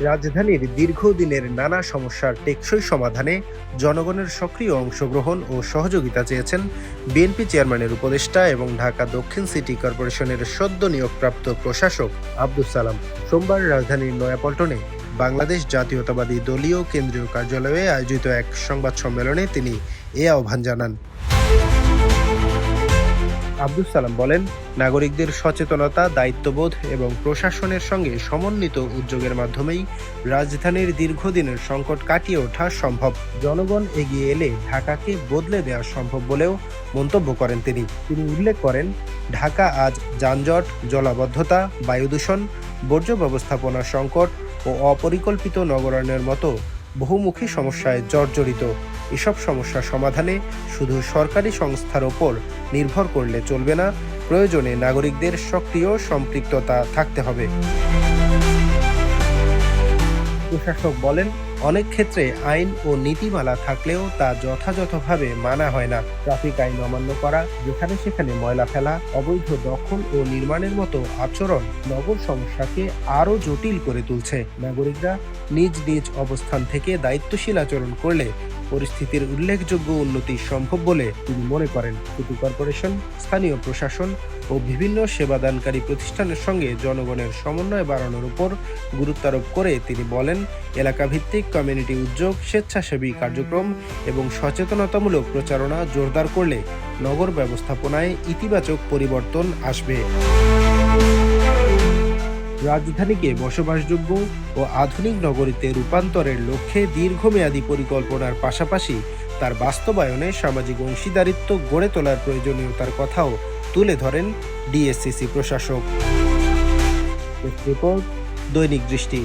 রাজধানীর দীর্ঘদিনের নানা সমস্যার টেকসই সমাধানে জনগণের সক্রিয় অংশগ্রহণ ও সহযোগিতা চেয়েছেন বিএনপি চেয়ারম্যানের উপদেষ্টা এবং ঢাকা দক্ষিণ সিটি কর্পোরেশনের সদ্য নিয়োগপ্রাপ্ত প্রশাসক আব্দুস সালাম। সোমবার রাজধানীর নয়াপল্টনে বাংলাদেশ জাতীয়তাবাদী দলীয় কেন্দ্রীয় কার্যালয়ে আয়োজিত এক সংবাদ সম্মেলনে তিনি এ আহ্বান জানান। আব্দুস সালাম বলেন, নাগরিকদের সচেতনতা, দায়িত্ববোধ এবং প্রশাসনের সঙ্গে সমন্বিত উদ্যোগের মাধ্যমেই রাজধানীর দীর্ঘদিনের সংকট কাটিয়ে ওঠা সম্ভব। জনগণ এগিয়ে এলে ঢাকাকে বদলে দেওয়া সম্ভব বলেও মন্তব্য করেন তিনি। উল্লেখ করেন, ঢাকা আজ যানজট, জলাবদ্ধতা, বায়ুদূষণ, বর্জ্য ব্যবস্থাপনা সংকট ও অপরিকল্পিত নগরায়নের মতো বহুমুখী সমস্যায় জর্জরিত। এসব সমস্যা সমাধানে শুধু সরকারি সংস্থার ওপর নির্ভর করলে চলবে না, প্রয়োজনে নাগরিকদের সক্রিয় সম্পৃক্ততা থাকতে হবে। প্রশাসক বলেন, অনেক ক্ষেত্রে আইন ও নীতিমালা থাকলেও তা যথাযথভাবে মানা হয় না। ট্রাফিক আইন অমান্য করা, যেখানে সেখানে ময়লা ফেলা, অবৈধ দখল ও নির্মাণের মতো আচরণ নগর সমস্যাকে আরও জটিল করে তুলছে। নাগরিকরা নিজ নিজ অবস্থান থেকে দায়িত্বশীল আচরণ করলে পরিস্থিতির উল্লেখযোগ্য উন্নতি সম্ভব বলে তিনি মনে করেন। সিটি কর্পোরেশন, স্থানীয় প্রশাসন ও বিভিন্ন সেবাদানকারী প্রতিষ্ঠানের সঙ্গে জনগণের সমন্বয় বাড়ানোর উপর গুরুত্ব আরোপ করে তিনি বলেন, এলাকাভিত্তিক কমিউনিটি উদ্যোগ, স্বেচ্ছাসেবী কার্যক্রম এবং সচেতনতামূলক প্রচারণা জোরদার করলে নগর ব্যবস্থাপনায় ইতিবাচক পরিবর্তন আসবে। রাজধানীকে বসবাসযোগ্য ও আধুনিক নগরীতে রূপান্তরের লক্ষ্যে দীর্ঘমেয়াদী পরিকল্পনার পাশাপাশি তার বাস্তবায়নে সামাজিক অংশীদারিত্ব গড়ে তোলার প্রয়োজনীয়তার কথাও তুলে ধরেন ডিএসসিসি প্রশাসক। রিপোর্ট, দৈনিক দৃষ্টি।